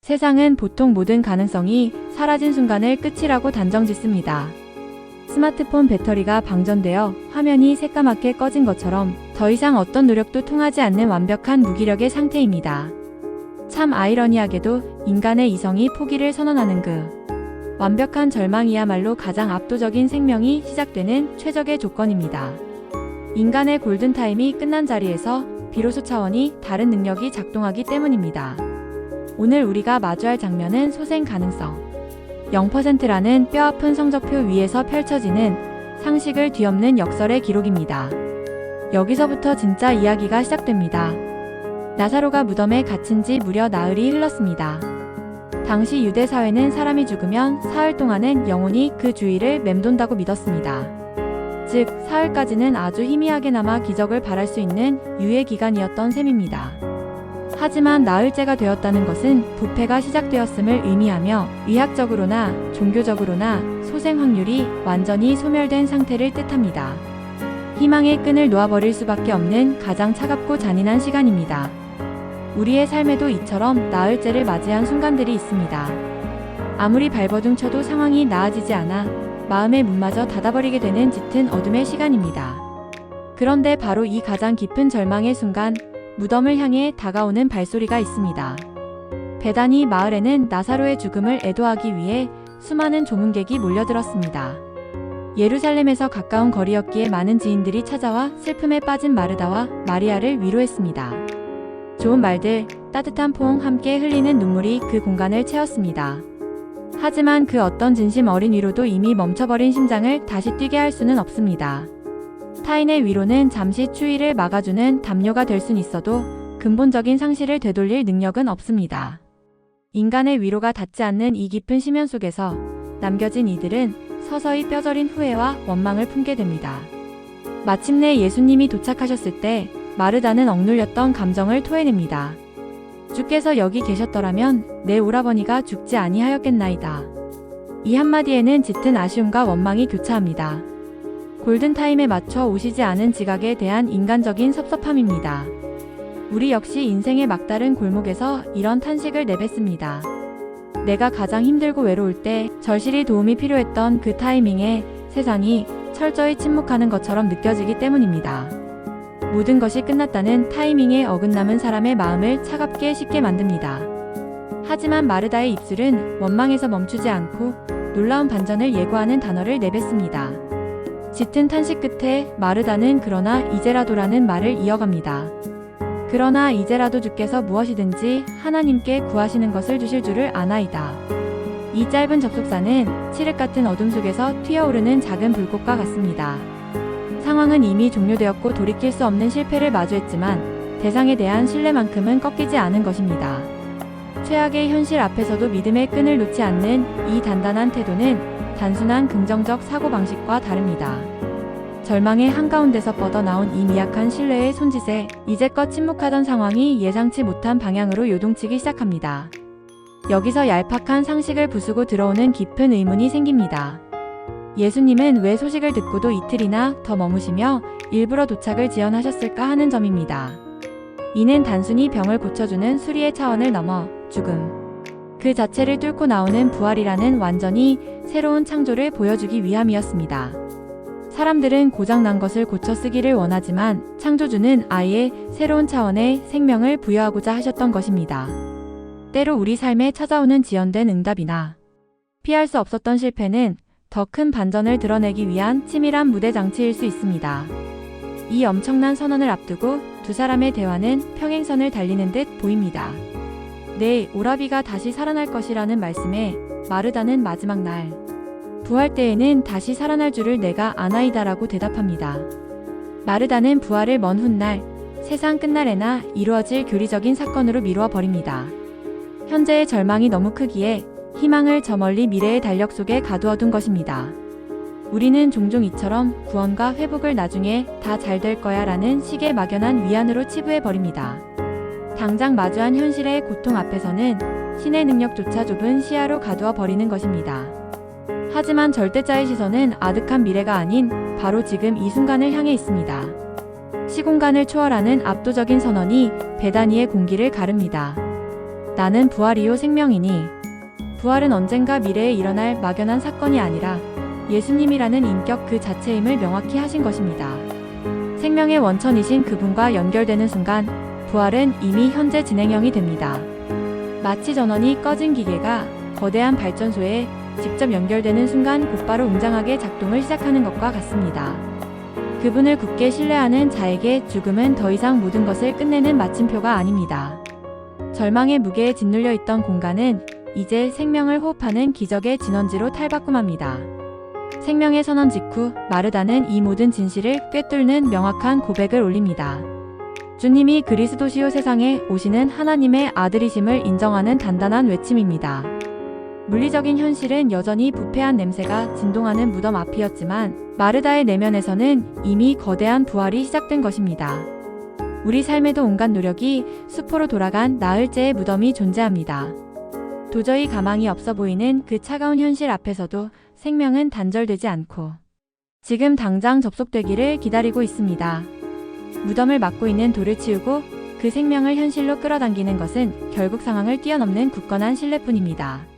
세상은 보통 모든 가능성이 사라진 순간을 끝이라고 단정짓습니다. 스마트폰 배터리가 방전되어 화면이 새까맣게 꺼진 것처럼 더 이상 어떤 노력도 통하지 않는 완벽한 무기력의 상태입니다. 참 아이러니하게도 인간의 이성이 포기를 선언하는 그 완벽한 절망이야말로 가장 압도적인 생명이 시작되는 최적의 조건입니다. 인간의 골든타임이 끝난 자리에서 비로소 차원이 다른 능력이 작동하기 때문입니다. 오늘 우리가 마주할 장면은 소생 가능성 0%라는 뼈아픈 성적표 위에서 펼쳐지는 상식을 뒤엎는 역설의 기록입니다. 여기서부터 진짜 이야기가 시작됩니다. 나사로가 무덤에 갇힌 지 무려 나흘이 흘렀습니다. 당시 유대 사회는 사람이 죽으면 사흘 동안은 영혼이 그 주위를 맴돈다고 믿었습니다. 즉, 사흘까지는 아주 희미하게나마 기적을 바랄 수 있는 유예 기간이었던 셈입니다. 하지만 나흘째가 되었다는 것은 부패가 시작되었음을 의미하며 의학적으로나 종교적으로나 소생 확률이 완전히 소멸된 상태를 뜻합니다. 희망의 끈을 놓아버릴 수밖에 없는 가장 차갑고 잔인한 시간입니다. 우리의 삶에도 이처럼 나흘째를 맞이한 순간들이 있습니다. 아무리 발버둥 쳐도 상황이 나아지지 않아 마음의 문마저 닫아버리게 되는 짙은 어둠의 시간입니다. 그런데 바로 이 가장 깊은 절망의 순간, 무덤을 향해 다가오는 발소리가 있습니다. 베다니 마을에는 나사로의 죽음을 애도하기 위해 수많은 조문객이 몰려들었습니다. 예루살렘에서 가까운 거리였기에 많은 지인들이 찾아와 슬픔에 빠진 마르다와 마리아를 위로했습니다. 좋은 말들, 따뜻한 포옹 함께 흘리는 눈물이 그 공간을 채웠습니다. 하지만 그 어떤 진심 어린 위로도 이미 멈춰버린 심장을 다시 뛰게 할 수는 없습니다. 타인의 위로는 잠시 추위를 막아주는 담요가 될 순 있어도 근본적인 상실을 되돌릴 능력은 없습니다. 인간의 위로가 닿지 않는 이 깊은 심연 속에서 남겨진 이들은 서서히 뼈저린 후회와 원망을 품게 됩니다. 마침내 예수님이 도착하셨을 때 마르다는 억눌렸던 감정을 토해냅니다. 주께서 여기 계셨더라면 내 오라버니가 죽지 아니하였겠나이다. 이 한마디에는 짙은 아쉬움과 원망이 교차합니다. 골든타임에 맞춰 오시지 않은 지각에 대한 인간적인 섭섭함입니다. 우리 역시 인생의 막다른 골목에서 이런 탄식을 내뱉습니다. 내가 가장 힘들고 외로울 때 절실히 도움이 필요했던 그 타이밍에 세상이 철저히 침묵하는 것처럼 느껴지기 때문입니다. 모든 것이 끝났다는 타이밍에 어긋남은 사람의 마음을 차갑게 식게 만듭니다. 하지만 마르다의 입술은 원망에서 멈추지 않고 놀라운 반전을 예고하는 단어를 내뱉습니다. 짙은 탄식 끝에 마르다는 그러나 이제라도라는 말을 이어갑니다. 그러나 이제라도 주께서 무엇이든지 하나님께 구하시는 것을 주실 줄을 아나이다. 이 짧은 접속사는 칠흑 같은 어둠 속에서 튀어오르는 작은 불꽃과 같습니다. 상황은 이미 종료되었고 돌이킬 수 없는 실패를 마주했지만 대상에 대한 신뢰만큼은 꺾이지 않은 것입니다. 최악의 현실 앞에서도 믿음의 끈을 놓지 않는 이 단단한 태도는 단순한 긍정적 사고방식과 다릅니다. 절망의 한가운데서 뻗어나온 이 미약한 신뢰의 손짓에 이제껏 침묵하던 상황이 예상치 못한 방향으로 요동치기 시작합니다. 여기서 얄팍한 상식을 부수고 들어오는 깊은 의문이 생깁니다. 예수님은 왜 소식을 듣고도 이틀이나 더 머무시며 일부러 도착을 지연하셨을까 하는 점입니다. 이는 단순히 병을 고쳐주는 수리의 차원을 넘어 죽음 그 자체를 뚫고 나오는 부활이라는 완전히 새로운 창조를 보여주기 위함이었습니다. 사람들은 고장난 것을 고쳐 쓰기를 원하지만 창조주는 아예 새로운 차원의 생명을 부여하고자 하셨던 것입니다. 때로 우리 삶에 찾아오는 지연된 응답이나 피할 수 없었던 실패는 더 큰 반전을 드러내기 위한 치밀한 무대 장치일 수 있습니다. 이 엄청난 선언을 앞두고 두 사람의 대화는 평행선을 달리는 듯 보입니다. 내 오라비가 다시 살아날 것이라는 말씀에 마르다는 마지막 날 부활 때에는 다시 살아날 줄을 내가 아나이다라고 대답합니다. 마르다는 부활을 먼 훗날 세상 끝날에나 이루어질 교리적인 사건으로 미루어 버립니다. 현재의 절망이 너무 크기에 희망을 저 멀리 미래의 달력 속에 가두어둔 것입니다. 우리는 종종 이처럼 구원과 회복을 나중에 다 잘 될 거야 라는 식의 막연한 위안으로 치부해 버립니다. 당장 마주한 현실의 고통 앞에서는 신의 능력조차 좁은 시야로 가두어 버리는 것입니다. 하지만 절대자의 시선은 아득한 미래가 아닌 바로 지금 이 순간을 향해 있습니다. 시공간을 초월하는 압도적인 선언이 베다니의 공기를 가릅니다. 나는 부활이요 생명이니. 부활은 언젠가 미래에 일어날 막연한 사건이 아니라 예수님이라는 인격 그 자체임을 명확히 하신 것입니다. 생명의 원천이신 그분과 연결되는 순간 부활은 이미 현재 진행형이 됩니다. 마치 전원이 꺼진 기계가 거대한 발전소에 직접 연결되는 순간 곧바로 웅장하게 작동을 시작하는 것과 같습니다. 그분을 굳게 신뢰하는 자에게 죽음은 더 이상 모든 것을 끝내는 마침표가 아닙니다. 절망의 무게에 짓눌려 있던 공간은 이제 생명을 호흡하는 기적의 진원지로 탈바꿈합니다. 생명의 선언 직후 마르다는 이 모든 진실을 꿰뚫는 명확한 고백을 올립니다. 주님이 그리스도시요 세상에 오시는 하나님의 아들이심을 인정하는 단단한 외침입니다. 물리적인 현실은 여전히 부패한 냄새가 진동하는 무덤 앞이었지만 마르다의 내면에서는 이미 거대한 부활이 시작된 것입니다. 우리 삶에도 온갖 노력이 수포로 돌아간 나흘째의 무덤이 존재합니다. 도저히 가망이 없어 보이는 그 차가운 현실 앞에서도 생명은 단절되지 않고 지금 당장 접속되기를 기다리고 있습니다. 무덤을 막고 있는 돌을 치우고 그 생명을 현실로 끌어당기는 것은 결국 상황을 뛰어넘는 굳건한 신뢰뿐입니다.